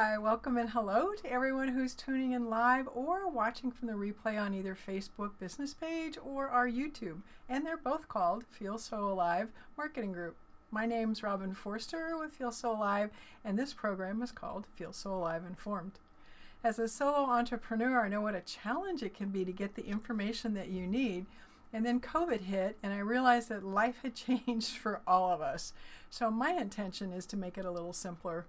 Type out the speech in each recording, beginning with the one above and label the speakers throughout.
Speaker 1: Hi, welcome and hello to everyone who's tuning in live or watching from the replay on either Facebook business page or our YouTube. And they're both called FeelSoAlive Marketing Group. My name's Robin Forster with FeelSoAlive, and this program is called FeelSoAlive Informed. As a solo entrepreneur, I know what a challenge it can be to get the information that you need. And then COVID hit, and I realized that life had changed for all of us. So my intention is to make it a little simpler.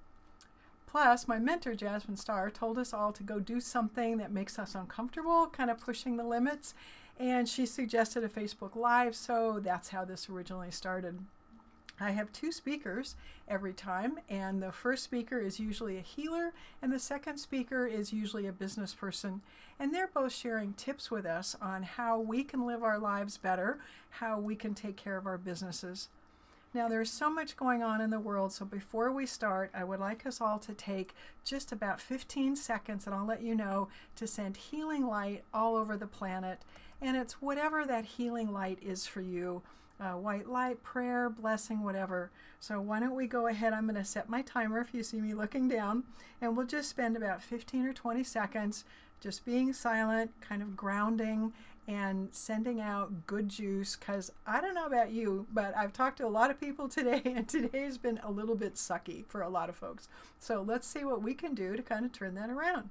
Speaker 1: Plus, my mentor, Jasmine Starr, told us all to go do something that makes us uncomfortable, kind of pushing the limits. And she suggested a Facebook Live, so that's how this originally started. I have two speakers every time, and the first speaker is usually a healer, and the second speaker is usually a business person. And they're both sharing tips with us on how we can live our lives better, how we can take care of our businesses. Now, there's so much going on in the world, so before we start, I would like us all to take just about 15 seconds, and I'll let you know, to send healing light all over the planet. And it's whatever that healing light is for you. White light, prayer, blessing, whatever. So why don't we go ahead, I'm going to set my timer if you see me looking down, and we'll just spend about 15 or 20 seconds just being silent, kind of grounding, and sending out good juice, because I don't know about you, but I've talked to a lot of people today, and today's been a little bit sucky for a lot of folks. So let's see what we can do to kind of turn that around.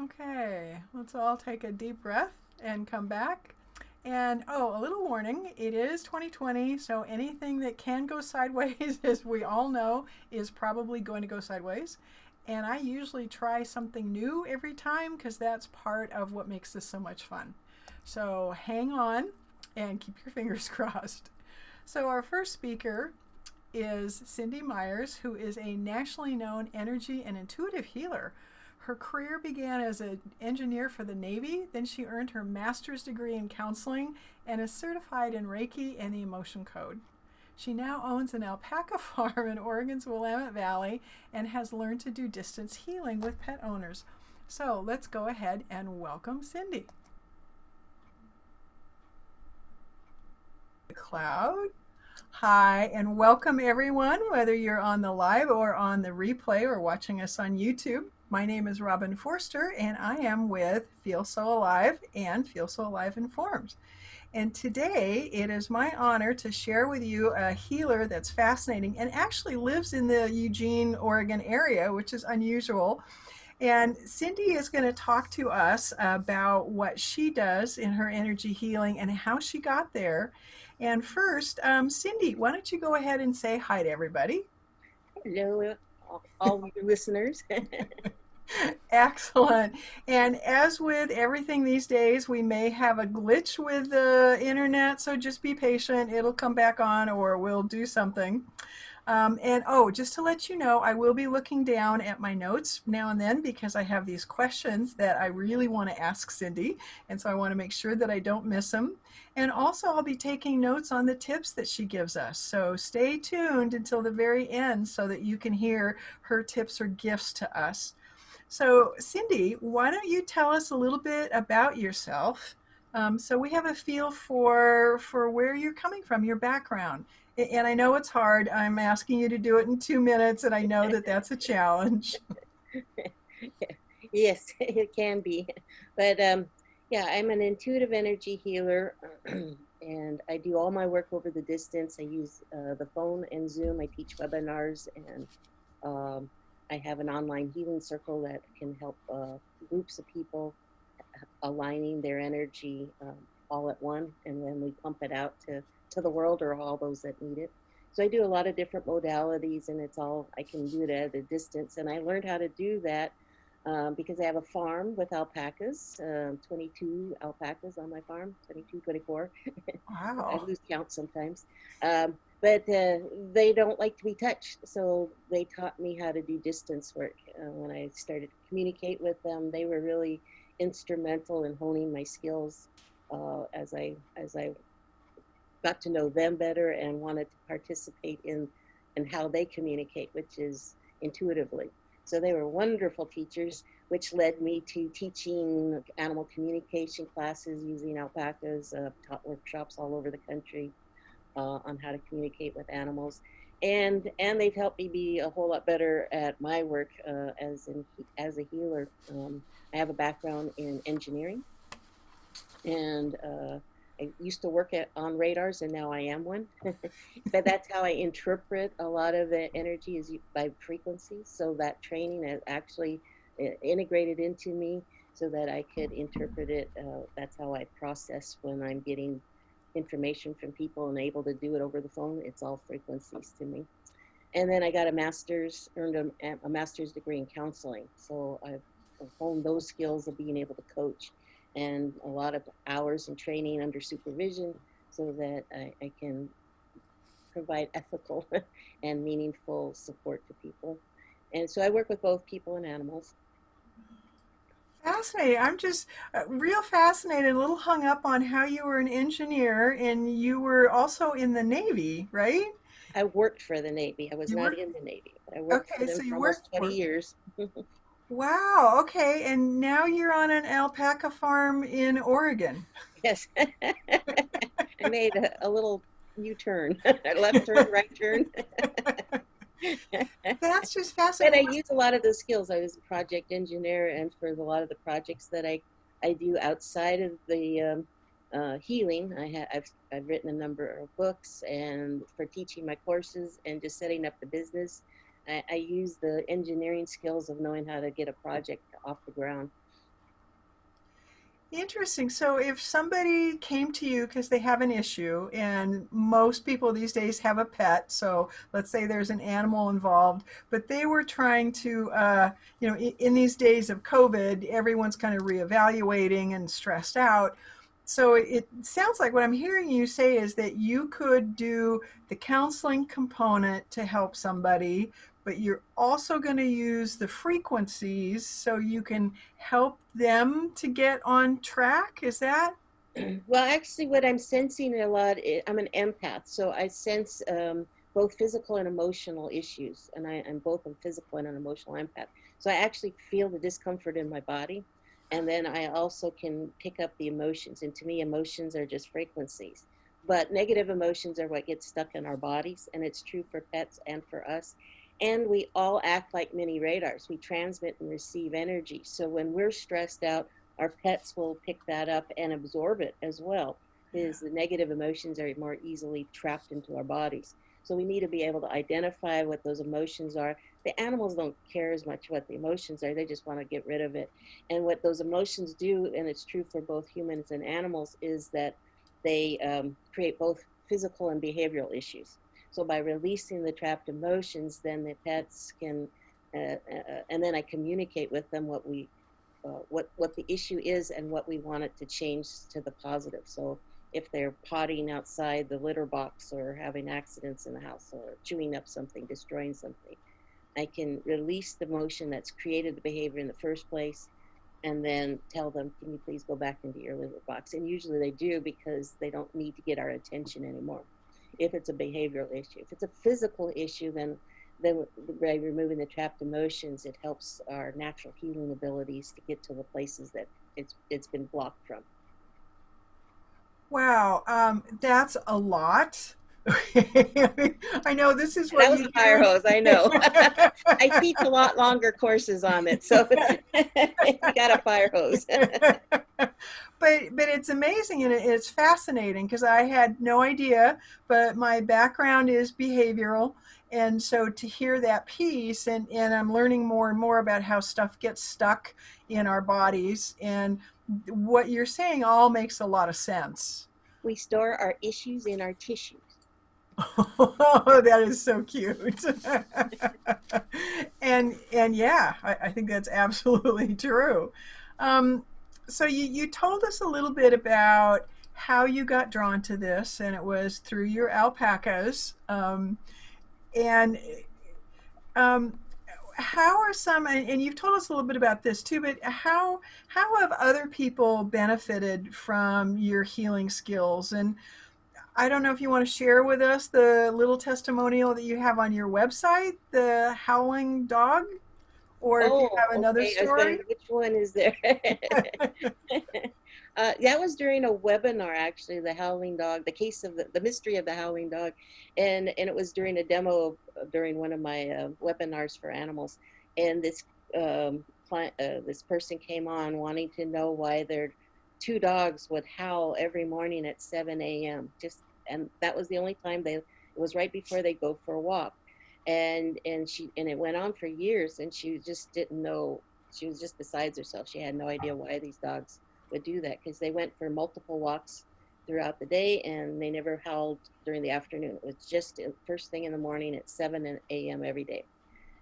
Speaker 1: Okay, let's all take a deep breath and come back. And oh, a little warning, it is 2020, so anything that can go sideways, as we all know, is probably going to go sideways. And I usually try something new every time because that's part of what makes this so much fun. So hang on and keep your fingers crossed. So our first speaker is Cindy Myers, who is a nationally known energy and intuitive healer. Her career began as an engineer for the Navy. Then she earned her master's degree in counseling and is certified in Reiki and the Emotion Code. She now owns an alpaca farm in Oregon's Willamette Valley and has learned to do distance healing with pet owners. So let's go ahead and welcome Cindy. Cloud. Hi, and welcome everyone, whether you're on the live or on the replay or watching us on YouTube. My name is Robin Forster, and I am with FeelSoAlive and FeelSoAlive Informed. And today, it is my honor to share with you a healer that's fascinating and actually lives in the Eugene, Oregon area, which is unusual. And Cindy is going to talk to us about what she does in her energy healing and how she got there. And first, Cindy, why don't you go ahead and say hi to everybody?
Speaker 2: Hello, all your listeners.
Speaker 1: Excellent. And as with everything these days, we may have a glitch with the internet, so just be patient. It'll come back on or we'll do something. And oh, just to let you know, I will be looking down at my notes now and then because I have these questions that I really want to ask Cindy. And so I want to make sure that I don't miss them. And also, I'll be taking notes on the tips that she gives us. So stay tuned until the very end so that you can hear her tips or gifts to us. So, Cindy, why don't you tell us a little bit about yourself, so we have a feel for where you're coming from, your background. And I know it's hard. I'm asking you to do it in 2 minutes, and I know that that's a challenge.
Speaker 2: Yes, it can be. But yeah, I'm an intuitive energy healer, and I do all my work over the distance. I use the phone and Zoom. I teach webinars, and I have an online healing circle that can help groups of people aligning their energy all at one, and then we pump it out to the world or all those that need it. So I do a lot of different modalities, and it's all, I can do it at a distance. And I learned how to do that because I have a farm with alpacas, 22 alpacas on my farm, 22, 24. I
Speaker 1: Wow.
Speaker 2: lose count sometimes. But they don't like to be touched. So they taught me how to do distance work. When I started to communicate with them, they were really instrumental in honing my skills as I got to know them better and wanted to participate in how they communicate, which is intuitively. So they were wonderful teachers, which led me to teaching animal communication classes using alpacas, taught workshops all over the country on how to communicate with animals. And they've helped me be a whole lot better at my work as a healer. I have a background in engineering, and I used to work on radars, and now I am one. But that's how I interpret a lot of the energy is by frequency. So that training has actually integrated into me so that I could interpret it. That's how I process when I'm getting information from people and able to do it over the phone. It's all frequencies to me. And then I got earned a master's degree in counseling. So I've honed those skills of being able to coach, and a lot of hours in training under supervision so that I can provide ethical and meaningful support to people. And so I work with both people and animals.
Speaker 1: Fascinating. I'm just real fascinated, a little hung up on how you were an engineer and you were also in the Navy, right?
Speaker 2: I worked for the Navy. I was
Speaker 1: You
Speaker 2: not
Speaker 1: worked,
Speaker 2: in the Navy, but I worked for
Speaker 1: okay,
Speaker 2: them
Speaker 1: so
Speaker 2: for
Speaker 1: you
Speaker 2: almost
Speaker 1: worked
Speaker 2: 20
Speaker 1: for,
Speaker 2: years.
Speaker 1: wow, okay, and now you're on an alpaca farm in Oregon.
Speaker 2: Yes. I made a little U-turn, left turn, right turn.
Speaker 1: That's just
Speaker 2: But I
Speaker 1: fascinating.
Speaker 2: use a lot of those skills. I was a project engineer, and for a lot of the projects that I do outside of the healing, I've written a number of books, and for teaching my courses and just setting up the business, I use the engineering skills of knowing how to get a project off the ground.
Speaker 1: Interesting. So if somebody came to you because they have an issue, and most people these days have a pet, so let's say there's an animal involved, but they were trying to, in these days of COVID, everyone's kind of reevaluating and stressed out. So it sounds like what I'm hearing you say is that you could do the counseling component to help somebody, but you're also going to use the frequencies so you can help them to get on track. Is that?
Speaker 2: Well, actually, what I'm sensing a lot, I'm an empath, so I sense both physical and emotional issues, and I'm both a physical and an emotional empath. So I actually feel the discomfort in my body, and then I also can pick up the emotions. And to me, emotions are just frequencies. But negative emotions are what gets stuck in our bodies, and it's true for pets and for us. And we all act like mini radars. We transmit and receive energy. So when we're stressed out, our pets will pick that up and absorb it as well, because the negative emotions are more easily trapped into our bodies. So we need to be able to identify what those emotions are. The animals don't care as much what the emotions are, they just want to get rid of it. And what those emotions do, and it's true for both humans and animals, is that they create both physical and behavioral issues. So by releasing the trapped emotions, then the pets can, and then I communicate with them what the issue is and what we want it to change to the positive. So if they're potting outside the litter box or having accidents in the house or chewing up something, destroying something, I can release the emotion that's created the behavior in the first place and then tell them, can you please go back into your litter box? And usually they do, because they don't need to get our attention anymore if it's a behavioral issue. If it's a physical issue, then by removing the trapped emotions, it helps our natural healing abilities to get to the places that it's been blocked from.
Speaker 1: Wow, that's a lot. I know this is
Speaker 2: That
Speaker 1: what
Speaker 2: was
Speaker 1: you
Speaker 2: a fire
Speaker 1: do.
Speaker 2: hose, I know. I teach a lot longer courses on it, so you got a fire hose.
Speaker 1: But it's amazing and it's fascinating because I had no idea, but my background is behavioral. And so to hear that piece, and I'm learning more and more about how stuff gets stuck in our bodies, and what you're saying all makes a lot of sense.
Speaker 2: We store our issues in our tissues.
Speaker 1: Oh, that is so cute. And yeah, I think that's absolutely true. Um, so you told us a little bit about how you got drawn to this, and it was through your alpacas. And um, how are some, and you've told us a little bit about this too, but how have other people benefited from your healing skills? And I don't know if you want to share with us the little testimonial that you have on your website, the howling dog, or if you
Speaker 2: Oh,
Speaker 1: have another
Speaker 2: okay. I was
Speaker 1: story.
Speaker 2: wondering which one is there. That was during a webinar, actually, the howling dog, the case of the mystery of the howling dog, and it was during a demo during one of my webinars for animals, and this person came on wanting to know why their two dogs would howl every morning at 7 a.m. And that was the only time it was right before they go for a walk, and it went on for years, and she just didn't know. She was just besides herself. She had no idea why these dogs would do that, because they went for multiple walks throughout the day, and they never howled during the afternoon. It was just first thing in the morning at 7 a.m. every day.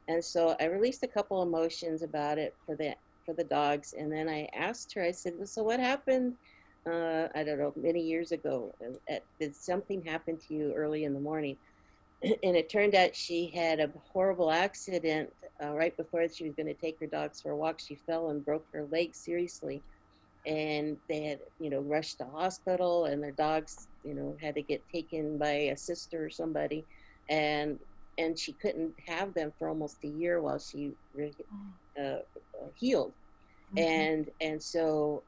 Speaker 2: And so I released a couple emotions about it for the dogs, and then I asked her. I said, well, "So what happened? I don't know, many years ago. Did something happen to you early in the morning?" And it turned out she had a horrible accident right before she was going to take her dogs for a walk. She fell and broke her leg seriously, and they had, rushed to hospital, and their dogs, had to get taken by a sister or somebody, and she couldn't have them for almost a year while she healed.
Speaker 1: Mhm.
Speaker 2: And so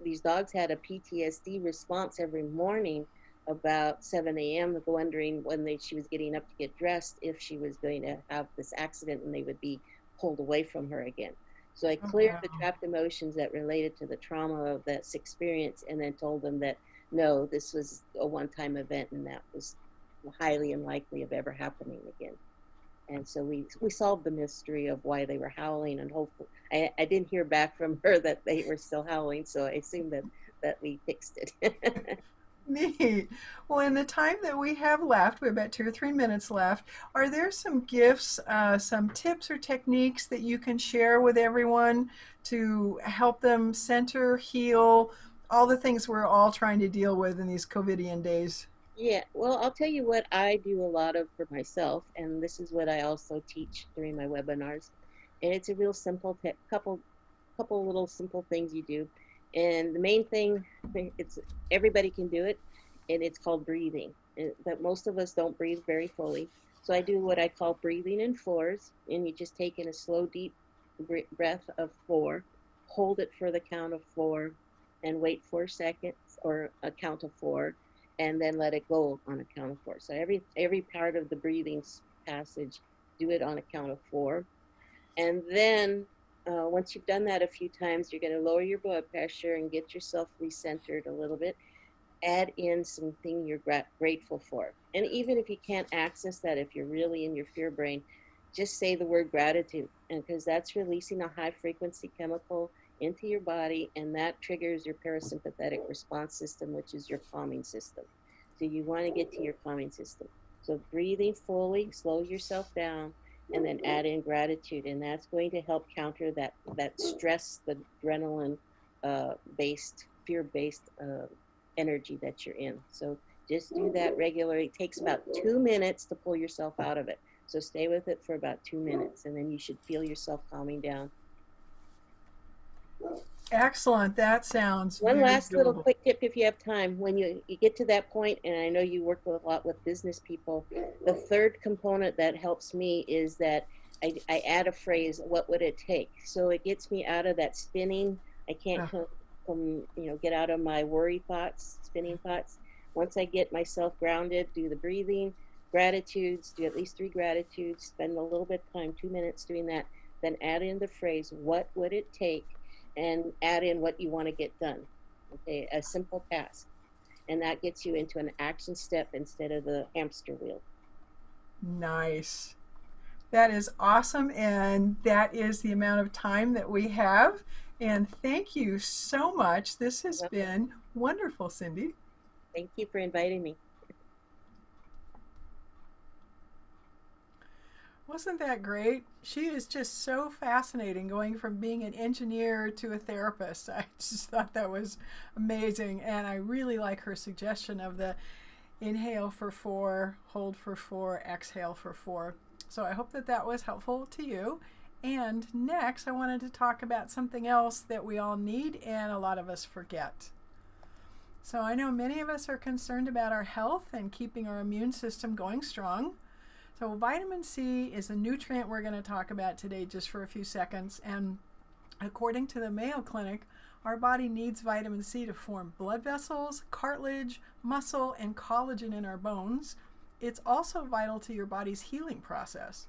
Speaker 2: these dogs had a PTSD response every morning about 7 a.m., wondering when she was getting up to get dressed, if she was going to have this accident and they would be pulled away from her again. So I
Speaker 1: Oh,
Speaker 2: cleared
Speaker 1: wow.
Speaker 2: the trapped emotions that related to the trauma of that experience, and then told them that no, this was a one-time event, and that was highly unlikely of ever happening again. And so we solved the mystery of why they were howling, and hopefully I didn't hear back from her that they were still howling, so I assumed that we fixed it.
Speaker 1: Neat. Well, in the time that we have left, we have about 2 or 3 minutes left. Are there some gifts, some tips or techniques that you can share with everyone to help them center, heal, all the things we're all trying to deal with in these COVIDian days?
Speaker 2: Yeah, well, I'll tell you what I do a lot of for myself, and this is what I also teach during my webinars. And it's a real simple couple little simple things you do. And the main thing, it's everybody can do it, and it's called breathing. But most of us don't breathe very fully. So I do what I call breathing in fours, and you just take in a slow, deep breath of 4, hold it for the count of 4, and wait 4 seconds, or a count of 4, and then let it go on a count of 4. So every part of the breathing passage, do it on a count of 4. And then once you've done that a few times, you're going to lower your blood pressure and get yourself recentered a little bit. Add in something you're grateful for. And even if you can't access that, if you're really in your fear brain, just say the word gratitude, and because that's releasing a high frequency chemical into your body, and that triggers your parasympathetic response system, which is your calming system. So you want to get to your calming system. So breathing fully, slow yourself down, and then add in gratitude, and that's going to help counter that stress, the adrenaline based, fear based energy that you're in. So just do that regularly. It takes about 2 minutes to pull yourself out of it. So stay with it for about 2 minutes, and then you should feel yourself calming down.
Speaker 1: Excellent. That sounds
Speaker 2: One
Speaker 1: very
Speaker 2: last little
Speaker 1: doable.
Speaker 2: quick tip if you have time. When you get to that point, and I know you work with a lot with business people, the third component that helps me is that I add a phrase, what would it take? So it gets me out of that spinning. I can't
Speaker 1: Uh,
Speaker 2: get out of my worry thoughts, spinning thoughts. Once I get myself grounded, do the breathing, gratitudes, do at least 3 gratitudes, spend a little bit of time, 2 minutes doing that, then add in the phrase, what would it take? And add in what you want to get done. Okay, a simple task. And that gets you into an action step instead of the hamster wheel.
Speaker 1: nice. That is awesome. And that is the amount of time that we have. And thank you so much. This has
Speaker 2: Well,
Speaker 1: been wonderful, Cindy.
Speaker 2: thank you for inviting me.
Speaker 1: Wasn't that great? She is just so fascinating going from being an engineer to a therapist. I just thought that was amazing. And I really like her suggestion of the inhale for 4, hold for 4, exhale for 4. So I hope that that was helpful to you. And next, I wanted to talk about something else that we all need and a lot of us forget. So I know many of us are concerned about our health and keeping our immune system going strong. So vitamin C is a nutrient we're going to talk about today just for a few seconds. And according to the Mayo Clinic, our body needs vitamin C to form blood vessels, cartilage, muscle, and collagen in our bones. It's also vital to your body's healing process.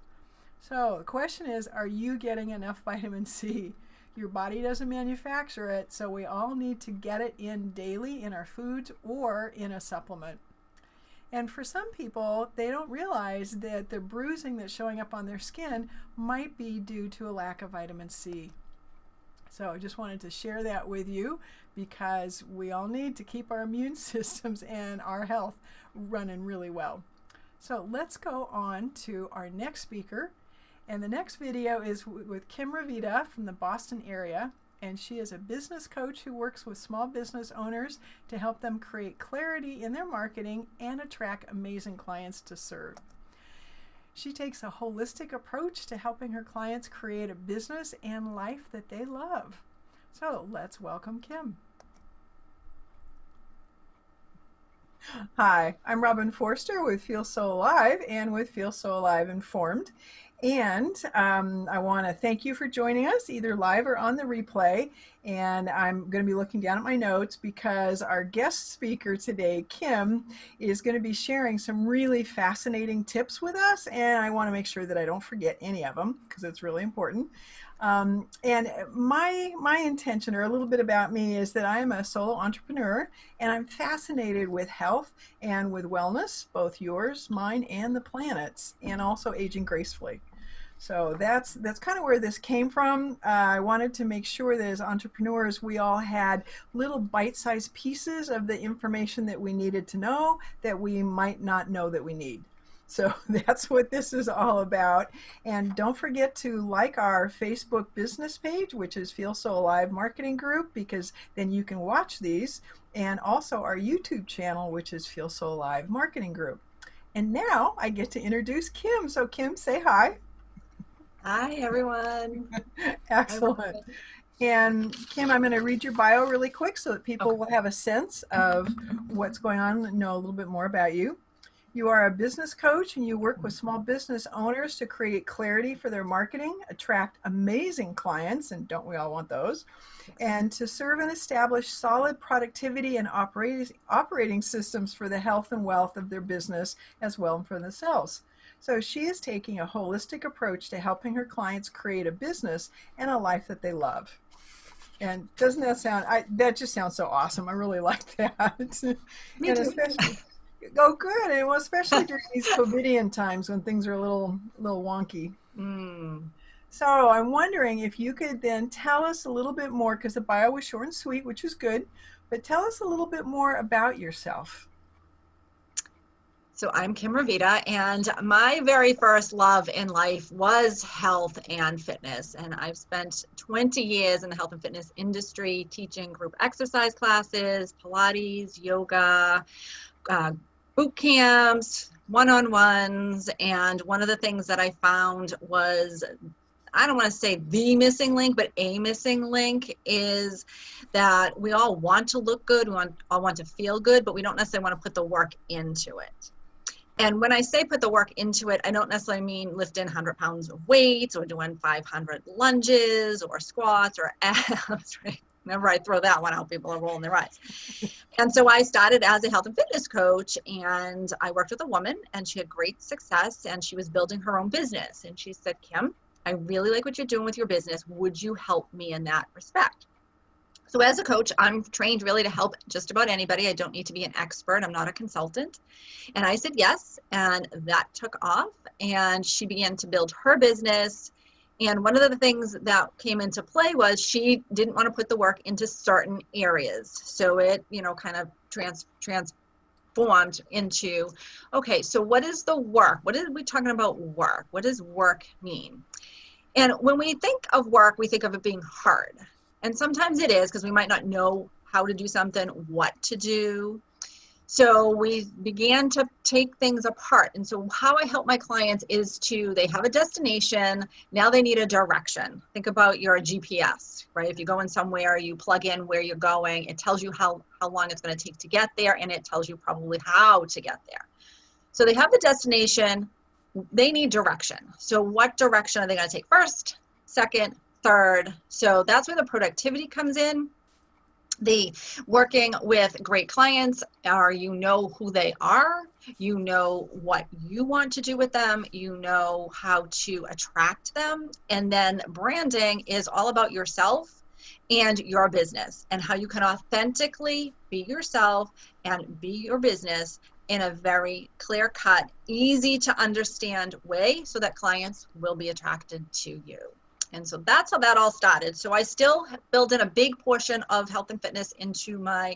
Speaker 1: So the question is, are you getting enough vitamin C? Your body doesn't manufacture it, so we all need to get it in daily in our foods or in a supplement. And for some people, they don't realize that the bruising that's showing up on their skin might be due to a lack of vitamin C. So I just wanted to share that with you because we all need to keep our immune systems and our health running really well. So let's go on to our next speaker. And the next video is with Kim Ravida from the Boston area. And she is a business coach who works with small business owners to help them create clarity in their marketing and attract amazing clients to serve. She takes a holistic approach to helping her clients create a business and life that they love. So let's welcome Kim. Hi, I'm Robin Forster with FeelSoAlive and with FeelSoAlive Informed. And I want to thank you for joining us either live or on the replay. And I'm going to be looking down at my notes because our guest speaker today, Kim, is going to be sharing some really fascinating tips with us. And I want to make sure that I don't forget any of them because it's really important. And my intention, or a little bit about me, is that I am a solo entrepreneur and I'm fascinated with health and with wellness, both yours, mine, and the planet's, and also aging gracefully. So that's kind of where this came from. I wanted to make sure that as entrepreneurs, we all had little bite-sized pieces of the information that we needed to know that we might not know that we need. So that's what this is all about. And don't forget to like our Facebook business page, which is FeelSoAlive Marketing Group, because then you can watch these. And also our YouTube channel, which is FeelSoAlive Marketing Group. And now I get to introduce Kim. So Kim, say hi.
Speaker 3: Hi, everyone.
Speaker 1: Excellent. And Kim, I'm going to read your bio really quick so that people will have a sense of what's going on and know a little bit more about you. You are a business coach and you work with small business owners to create clarity for their marketing, attract amazing clients, and don't we all want those, and to serve and establish solid productivity and operating systems for the health and wealth of their business as well as for themselves. So she is taking a holistic approach to helping her clients create a business and a life that they love. And doesn't that sound, that just sounds so awesome. I really like that.
Speaker 3: Me
Speaker 1: and
Speaker 3: too.
Speaker 1: especially, oh, good. And well, especially during these COVIDian times when things are a little wonky. So I'm wondering if you could then tell us a little bit more, because the bio was short and sweet, which is good, but tell us a little bit more about yourself.
Speaker 3: So I'm Kim Ravida, and my very first love in life was health and fitness. And I've spent 20 years in the health and fitness industry teaching group exercise classes, Pilates, yoga, boot camps, one-on-ones. And one of the things that I found was, I don't want to say the missing link, but a missing link is that we all want to look good, we all want to feel good, but we don't necessarily want to put the work into it. And when I say put the work into it, I don't necessarily mean lifting 100 pounds of weights or doing 500 lunges or squats or abs, right? Whenever I throw that one out, people are rolling their eyes. And so I started as a health and fitness coach, and I worked with a woman, and she had great success, and she was building her own business. And she said, Kim, I really like what you're doing with your business. Would you help me in that respect? So as a coach, I'm trained really to help just about anybody. I don't need to be an expert. I'm not a consultant. And I said yes, and that took off, and she began to build her business. And one of the things that came into play was she didn't want to put the work into certain areas. So it, kind of transformed into, okay, so what is the work? What are we talking about work? What does work mean? And when we think of work, we think of it being hard. And sometimes it is, because we might not know how to do something, what to do. So we began to take things apart. And so how I help my clients is they have a destination, now they need a direction. Think about your GPS, right? If you're going somewhere, you plug in where you're going, it tells you how long it's going to take to get there, and it tells you probably how to get there. So they have the destination, they need direction. So what direction are they going to take first, second, third? So that's where the productivity comes in. The working with great clients are, you know who they are, you know what you want to do with them, you know how to attract them. And then branding is all about yourself and your business and how you can authentically be yourself and be your business in a very clear cut, easy to understand way so that clients will be attracted to you. And so that's how that all started. So I still build in a big portion of health and fitness into my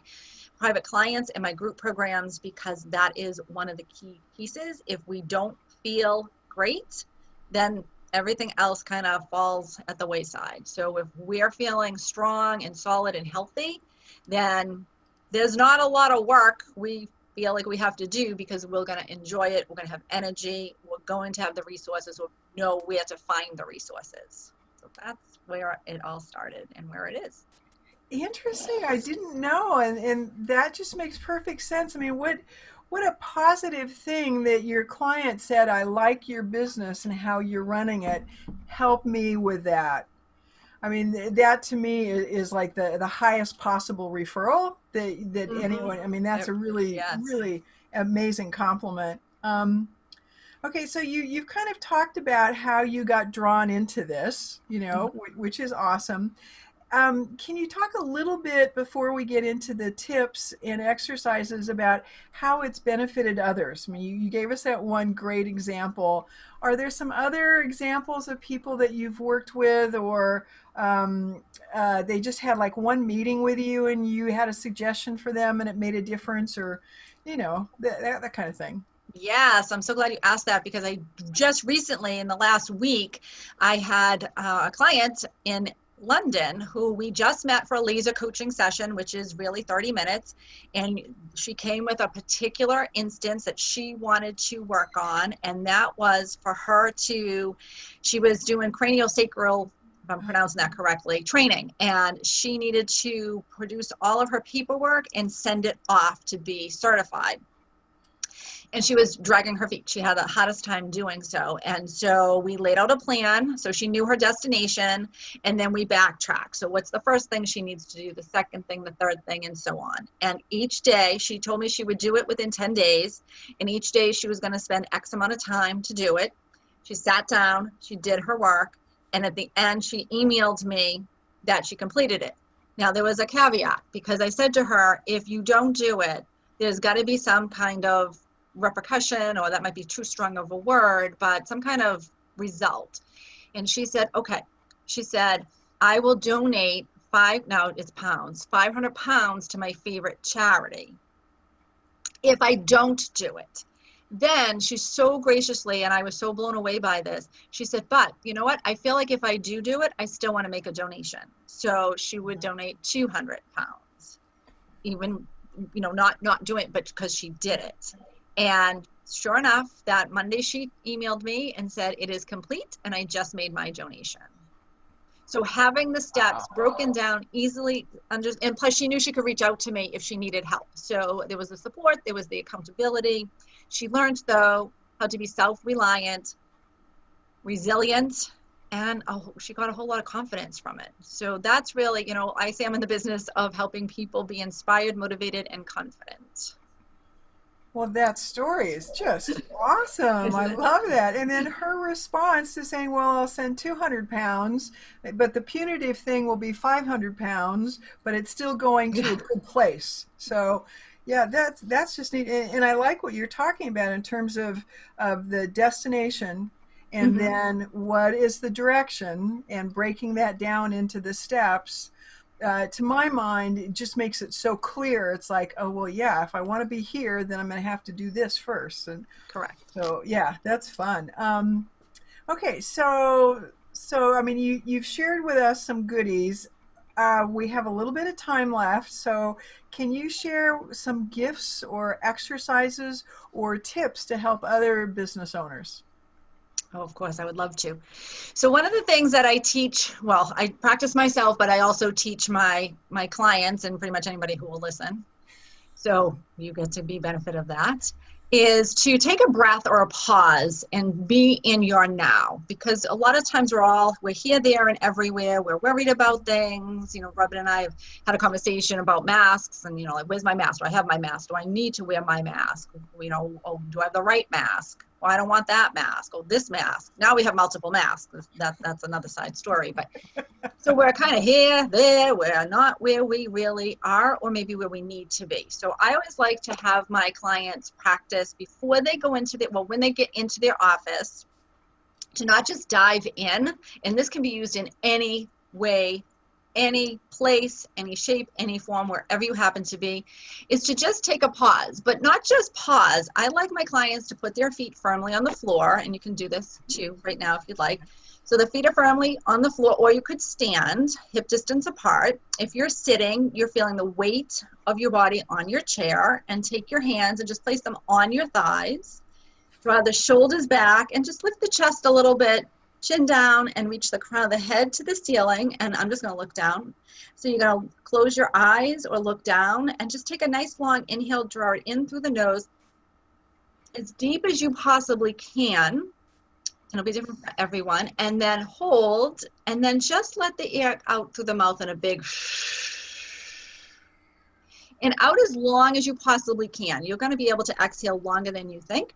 Speaker 3: private clients and my group programs, because that is one of the key pieces. If we don't feel great, then everything else kind of falls at the wayside. So if we're feeling strong and solid and healthy, then there's not a lot of work we feel like we have to do, because we're going to enjoy it. We're going to have energy. We're going to have the resources. We'll know where to find the resources. So that's where it all started and where it is.
Speaker 1: Interesting. I didn't know, and that just makes perfect sense. I mean, what a positive thing that your client said, "I like your business and how you're running it. Help me with that." I mean, that to me is like the highest possible referral that anyone. I mean, that's a really
Speaker 3: Yes.
Speaker 1: really amazing compliment. Okay, so you've kind of talked about how you got drawn into this, which is awesome. Can you talk a little bit before we get into the tips and exercises about how it's benefited others? I mean, you gave us that one great example. Are there some other examples of people that you've worked with, or they just had like one meeting with you and you had a suggestion for them and it made a difference, or that kind of thing?
Speaker 3: Yes, I'm so glad you asked that, because I just recently, in the last week, I had a client in London who we just met for a laser coaching session, which is really 30 minutes. And she came with a particular instance that she wanted to work on. And that was for her she was doing craniosacral, if I'm pronouncing that correctly, training. And she needed to produce all of her paperwork and send it off to be certified. And she was dragging her feet. She had the hottest time doing so. And so we laid out a plan. So she knew her destination, and then we backtracked. So what's the first thing she needs to do, the second thing, the third thing, and so on. And each day she told me she would do it within 10 days. And each day she was going to spend X amount of time to do it. She sat down, she did her work. And at the end, she emailed me that she completed it. Now there was a caveat, because I said to her, if you don't do it, there's got to be some kind of repercussion, or that might be too strong of a word, but some kind of result. And she said, okay. She said, I will donate now it's pounds, 500 pounds to my favorite charity if I don't do it. Then she so graciously, and I was so blown away by this, she said, but you know what? I feel like if I do it, I still want to make a donation. So she would donate 200 pounds, even, not doing it, but because she did it. And sure enough, that Monday she emailed me and said, it is complete, and I just made my donation. So having the steps broken down easily, and plus she knew she could reach out to me if she needed help. So there was the support, there was the accountability. She learned, though, how to be self-reliant, resilient, and she got a whole lot of confidence from it. So that's really, I say I'm in the business of helping people be inspired, motivated, and confident.
Speaker 1: Well, that story is just awesome. I love that. And then her response to saying, well, I'll send 200 pounds, but the punitive thing will be 500 pounds, but it's still going to a good place. So, yeah, that's just neat. And I like what you're talking about in terms of the destination, and then what is the direction, and breaking that down into the steps. To my mind, it just makes it so clear. It's like, oh, well, yeah, if I want to be here, then I'm going to have to do this first. And
Speaker 3: correct.
Speaker 1: So, yeah, that's fun. Okay, so I mean, you've shared with us some goodies. we have a little bit of time left. So can you share some gifts or exercises or tips to help other business owners?
Speaker 3: Oh, of course, I would love to. So one of the things that I teach, well, I practice myself, but I also teach my clients and pretty much anybody who will listen. So you get to be benefit of that, is to take a breath or a pause and be in your now. Because a lot of times we're here, there, and everywhere. We're worried about things. You know, Robin and I have had a conversation about masks and, you know, like, where's my mask? Do I have my mask? Do I need to wear my mask? You know, oh, do I have the right mask? Well, I don't want that mask. Oh, this mask. Now we have multiple masks. That's another side story. But so we're kind of here, there, we're not where we really are, or maybe where we need to be. So I always like to have my clients practice before they go into when they get into their office, to not just dive in, and this can be used in any way, any place, any shape, any form, wherever you happen to be, is to just take a pause, but not just pause. I like my clients to put their feet firmly on the floor, and you can do this too right now if you'd like. So the feet are firmly on the floor, or you could stand hip distance apart. If you're sitting, you're feeling the weight of your body on your chair, and take your hands and just place them on your thighs. Draw the shoulders back and just lift the chest a little bit, chin down, and reach the crown of the head to the ceiling. And I'm just going to look down. So you're going to close your eyes or look down and just take a nice long inhale, draw it in through the nose as deep as you possibly can. It'll be different for everyone. And then hold, and then just let the air out through the mouth in a big and out as long as you possibly can. You're going to be able to exhale longer than you think.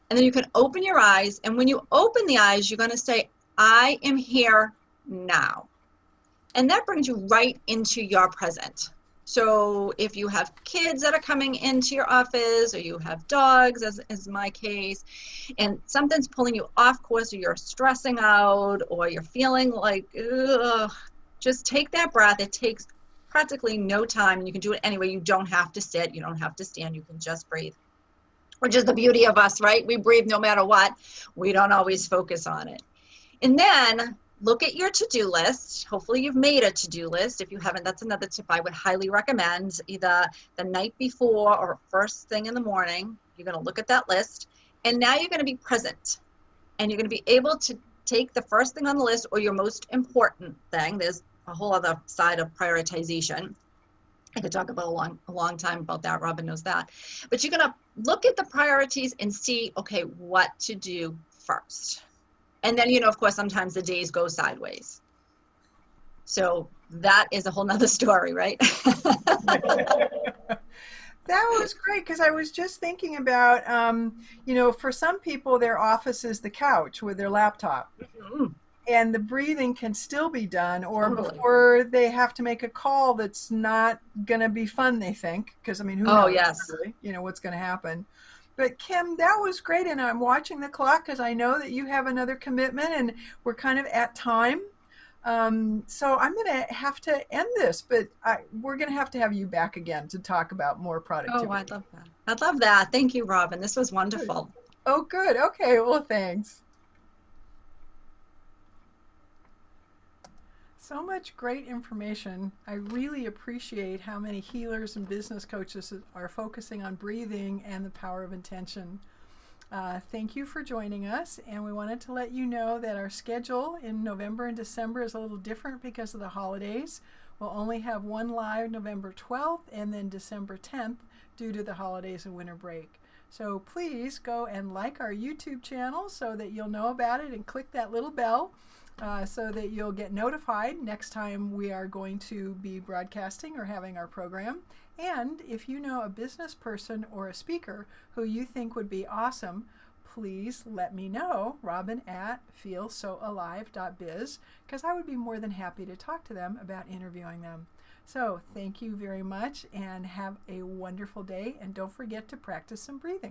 Speaker 3: And then you can open your eyes. And when you open the eyes, you're going to say, I am here now. And that brings you right into your present. So if you have kids that are coming into your office, or you have dogs, as is my case, and something's pulling you off course, or you're stressing out, or you're feeling like, ugh, just take that breath. It takes practically no time, and you can do it anyway. You don't have to sit. You don't have to stand. You can just breathe, which is the beauty of us, right? We breathe no matter what. We don't always focus on it. And then look at your to-do list. Hopefully you've made a to-do list. If you haven't, that's another tip I would highly recommend. Either the night before or first thing in the morning, you're going to look at that list. And now you're going to be present. And you're going to be able to take the first thing on the list, or your most important thing. There's a whole other side of prioritization. I could talk about a long time about that. Robin knows that. But you're going to look at the priorities and see, okay, what to do first. And then, you know, of course, sometimes the days go sideways. So that is a whole nother story, right?
Speaker 1: That was great, because I was just thinking about, you know, for some people, their office is the couch with their laptop. Mm-hmm. And the breathing can still be done, or
Speaker 3: Totally.
Speaker 1: Before they have to make a call that's not going to be fun, they think, because, I mean, who knows,
Speaker 3: yes.
Speaker 1: really, you know, what's going to happen. But Kim, that was great, and I'm watching the clock because I know that you have another commitment, and we're kind of at time. So I'm going to have to end this, but we're going to have you back again to talk about more productivity.
Speaker 3: Oh, I'd love that. I'd love that. Thank you, Robin. This was wonderful.
Speaker 1: Oh, good. Okay, well, thanks. So much great information. I really appreciate how many healers and business coaches are focusing on breathing and the power of intention. Thank you for joining us, and we wanted to let you know that our schedule in November and December is a little different because of the holidays. We'll only have one live November 12th and then December 10th due to the holidays and winter break. So please go and like our YouTube channel so that you'll know about it, and click that little bell so that you'll get notified next time we are going to be broadcasting or having our program. And if you know a business person or a speaker who you think would be awesome, please let me know, Robin at FeelSoAlive.biz, because I would be more than happy to talk to them about interviewing them. So thank you very much, and have a wonderful day, and don't forget to practice some breathing.